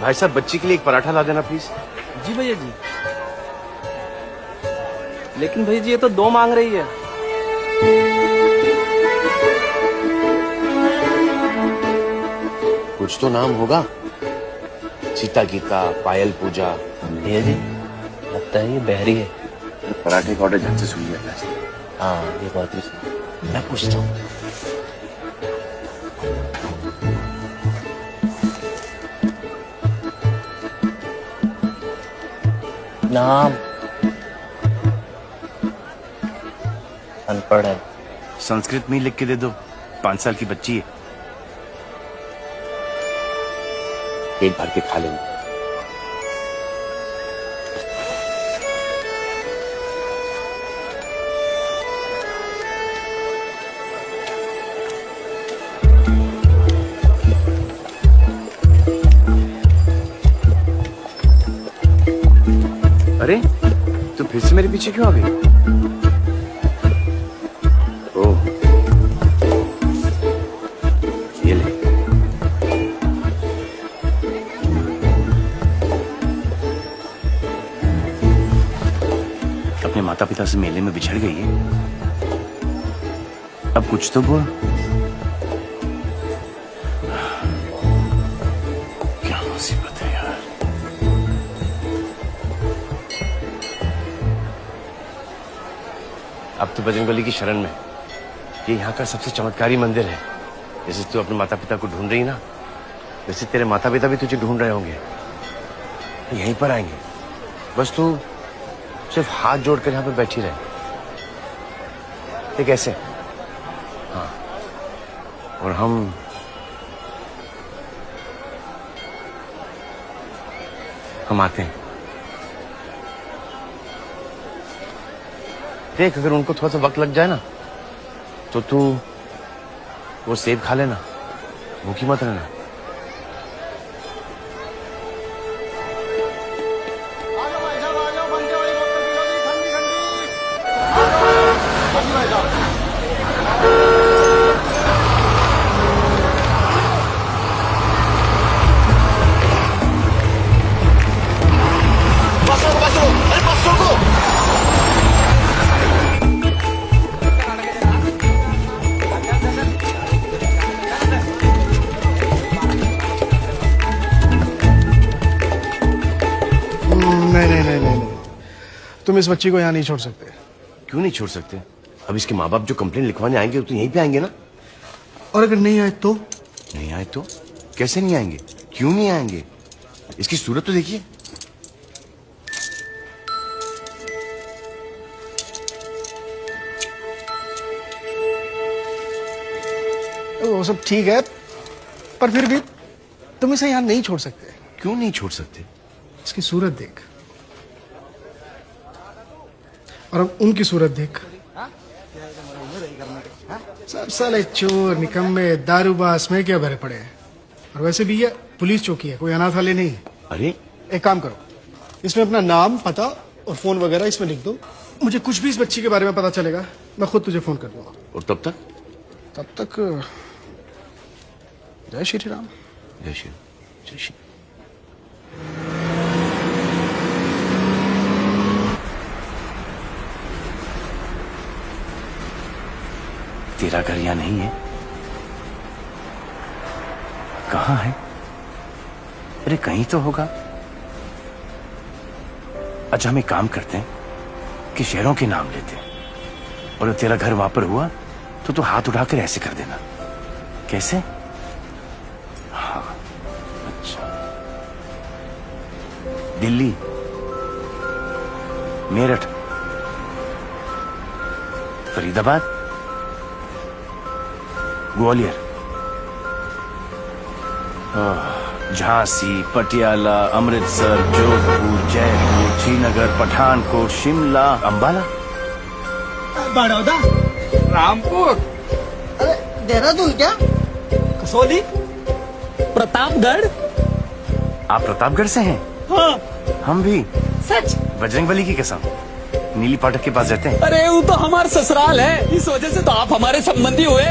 भाई साहब बच्ची के लिए एक पराठा ला देना प्लीज। जी भैया जी। लेकिन भैया जी ये तो 2 मांग रही है। कुछ तो नाम होगा, सीता गीता, पायल पूजा। भैया जी लगता है ये बहरी है। पराठे का ऑर्डर झट से सुन लिया। हाँ ये बात भी सही। मैं पूछता हूँ। नाम अनपढ़ है। संस्कृत में लिख के दे दो, 5 साल की बच्ची है, पेट भर के खा लेंगे। अरे तो फिर से मेरे पीछे क्यों आ गई? ओह ये ले। अपने माता पिता से मेले में बिछड़ गई है, अब कुछ तो बोल। क्या मुसीबत है यार। अब तो बजरंगबली की शरण में, ये यहाँ का सबसे चमत्कारी मंदिर है। जैसे तू अपने माता पिता को ढूंढ रही ना, वैसे तेरे माता पिता भी तुझे ढूंढ रहे होंगे, यहीं पर आएंगे। बस तू सिर्फ हाथ जोड़कर यहाँ पे बैठी रहे। ये कैसे? हाँ, और हम आते हैं। देख अगर उनको थोड़ा सा वक्त लग जाए ना, तो तू वो सेब खा लेना, भूखी मत रहना। नहीं, तुम इस बच्ची को यहाँ नहीं छोड़ सकते। क्यों नहीं छोड़ सकते? अब इसके माँ बाप जो कंप्लेंट लिखवाने आएंगे तो यहीं पे आएंगे ना। और अगर नहीं आए तो? नहीं आए तो? कैसे नहीं आएंगे? क्यों नहीं आएंगे? इसकी सूरत तो देखिए। वो सब ठीक है, पर फिर भी तुम इसे यहाँ नहीं छोड़ सकते। क्यों नहीं छोड़ सकते? इसकी सूरत देख, और अब उनकी सूरत देख। सब साले चोर, निकम्मे, दारूबाज में क्या भरे पड़े हैं। और वैसे भी ये पुलिस चौकी है, कोई अनाथालय नहीं है। अरे एक काम करो, इसमें अपना नाम, पता और फोन वगैरह इसमें लिख दो। मुझे कुछ भी इस बच्ची के बारे में पता चलेगा, मैं खुद तुझे फोन कर दूंगा। और तब तक? तब तक जय श्री राम। जय श्री, जय श्री। तेरा घर यहाँ नहीं है? कहाँ है? अरे कहीं तो होगा। अच्छा हम एक काम करते हैं कि शहरों के नाम लेते हैं, और तेरा घर वहां पर हुआ तो तू हाथ उठाकर ऐसे कर देना। कैसे? हाँ अच्छा। दिल्ली, मेरठ, फरीदाबाद, ग्वालियर, झांसी, पटियाला, अमृतसर, जोधपुर, जयपुर, श्रीनगर, पठानकोट, शिमला, अंबाला, बड़ौदा, रामपुर, अरे देहरादून क्या? कसौली, प्रतापगढ़। आप प्रतापगढ़ से हैं? हाँ हम भी। सच? बजरंगबली की कसम, नीली फाटक के पास रहते हैं। अरे वो तो हमारा ससुराल है, इस वजह से तो आप हमारे संबंधी हुए।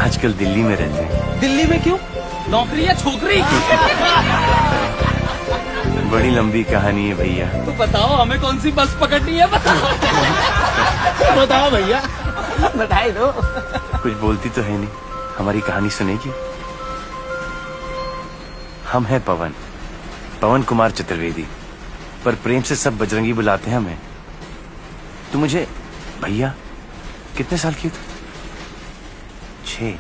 आजकल दिल्ली में रहते हैं। दिल्ली में क्यों? नौकरी या छोकरी? बड़ी लंबी कहानी है भैया। तो बताओ हमें कौन सी बस पकड़नी है, बताओ। बताओ भैया। बधाई दो। कुछ बोलती तो है नहीं, हमारी कहानी सुनेगी? हम हैं पवन कुमार चतुर्वेदी, पर प्रेम से सब बजरंगी बुलाते हैं हमें। तू मुझे भैया, कितने साल की हो तू? 6।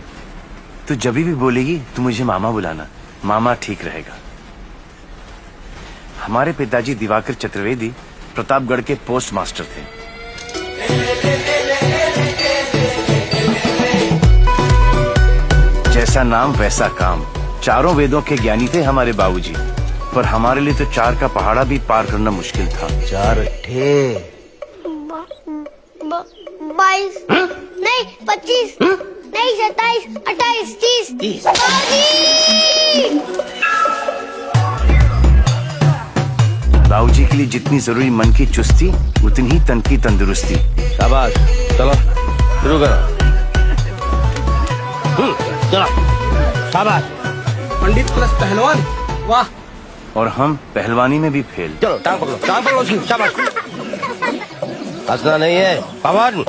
तू जब भी बोलेगी तू मुझे मामा बुलाना, मामा ठीक रहेगा। हमारे पिताजी दिवाकर चतुर्वेदी प्रतापगढ़ के पोस्ट मास्टर थे। जैसा नाम वैसा काम, चारों वेदों के ज्ञानी थे हमारे बाबूजी, पर हमारे लिए तो 4 का पहाड़ा भी पार करना मुश्किल था। 4 ठे 22 नहीं 25 नहीं 27 28 30 बाबूजी के लिए जितनी जरूरी मन की चुस्ती, उतनी ही तन की तंदुरुस्ती। शाबाश, चलो शुरू करो। चलो शाबाश। पंडित प्लस पहलवान, वाह। और हम पहलवानी में भी फेल। चलो टांग पकड़ो उसकी, शाबाश। हंसना नहीं है पवन,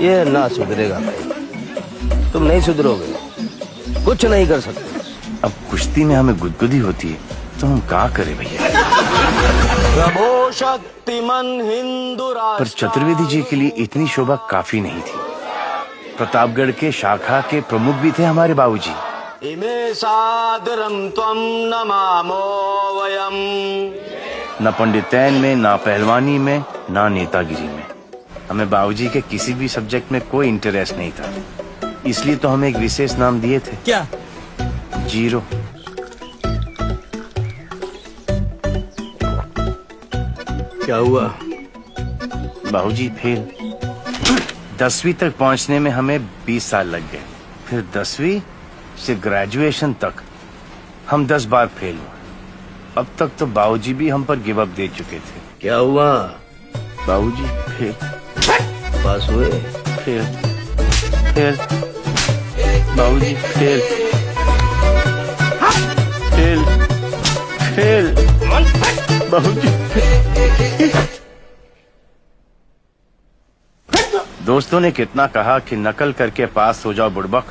ये ना सुधरेगा भाई, तुम नहीं सुधरोगे, कुछ नहीं कर सकते। अब कुश्ती में हमें गुदगुदी होती है तो हम क्या करें भैया? प्रभो शक्तिमान हिंदू पर चतुर्वेदी जी के लिए इतनी शोभा काफी नहीं थी। प्रतापगढ़ के शाखा के प्रमुख भी थे हमारे बाबूजी। इमे सादरम त्वं नमामो वयम। न पंडितैन में, ना पहलवानी में, ना नेतागिरी में। हमें बाबूजी के किसी भी सब्जेक्ट में कोई इंटरेस्ट नहीं था, इसलिए तो हमें एक विशेष नाम दिए थे। क्या? 0। क्या हुआ? बाबूजी फेल। 10वीं तक पहुंचने में हमें 20 साल लग गए, फिर 10वीं से ग्रेजुएशन तक हम 10 बार फेल हुए। अब तक तो बाबूजी भी हम पर गिव अप दे चुके थे। क्या हुआ? बाबूजी फेल। पास हुए? फेल। फेल। बाबूजी फेल। फेल। फेल। बाबूजी। दोस्तों ने कितना कहा कि नकल करके पास हो जाओ बुड़बक,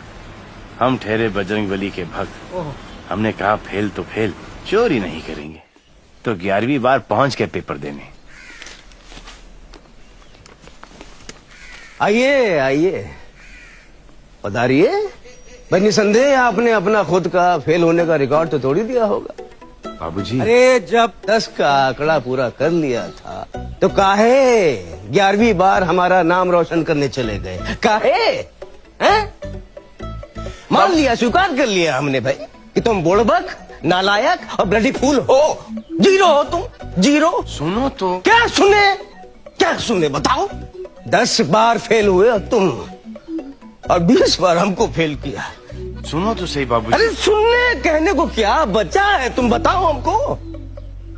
हम ठहरे बजरंगबली के भक्त। हमने कहा फेल तो फेल, चोरी नहीं करेंगे। तो 11वीं बार पहुंच के पेपर देने। आइए आइए, पधारिए। भाई निसंदेह आपने अपना खुद का फेल होने का रिकॉर्ड तो तोड़ ही दिया होगा। बाबूजी, अरे जब 10 का आंकड़ा पूरा कर लिया था तो काहे 11वीं बार हमारा नाम रोशन करने चले गए? काहे? हैं? मान लिया, स्वीकार कर लिया हमने भाई कि तुम बुड़बक, नालायक और ब्लडी फूल हो। 0 हो तुम, 0। सुनो तो। क्या सुने? क्या सुने बताओ? 10 बार फेल हुए और तुम, और 20 बार हमको फेल किया। सुनो तो सही बाबूजी। अरे सुनने कहने को क्या बचा है, तुम बताओ हमको।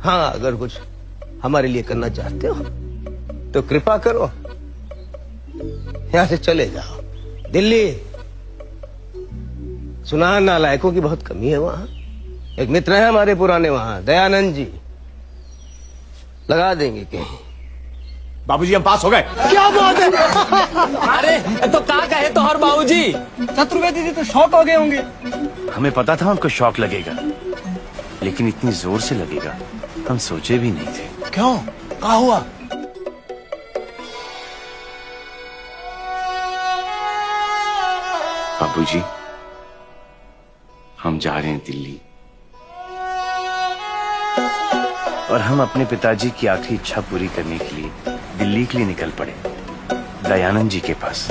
हाँ, अगर कुछ हमारे लिए करना चाहते हो तो कृपा करो, यहां से चले जाओ दिल्ली। सुना नालायकों की बहुत कमी है वहां। एक मित्र है हमारे पुराने वहां, दयानंद जी, लगा देंगे कहीं। बाबूजी हम पास हो गए। क्या बात है? अरे तो क्या कहे तो हर बाबूजी, चतुर्वेदी जी तो शॉक हो गए होंगे। हमें पता था उनको शौक लगेगा, लेकिन इतनी जोर से लगेगा हम सोचे भी नहीं थे। क्यों? क्या हुआ? बाबूजी, हम जा रहे हैं दिल्ली, और हम अपने पिताजी की आखिरी इच्छा पूरी करने के लिए दिल्ली के लिए निकल पड़े, दयानंद जी के पास।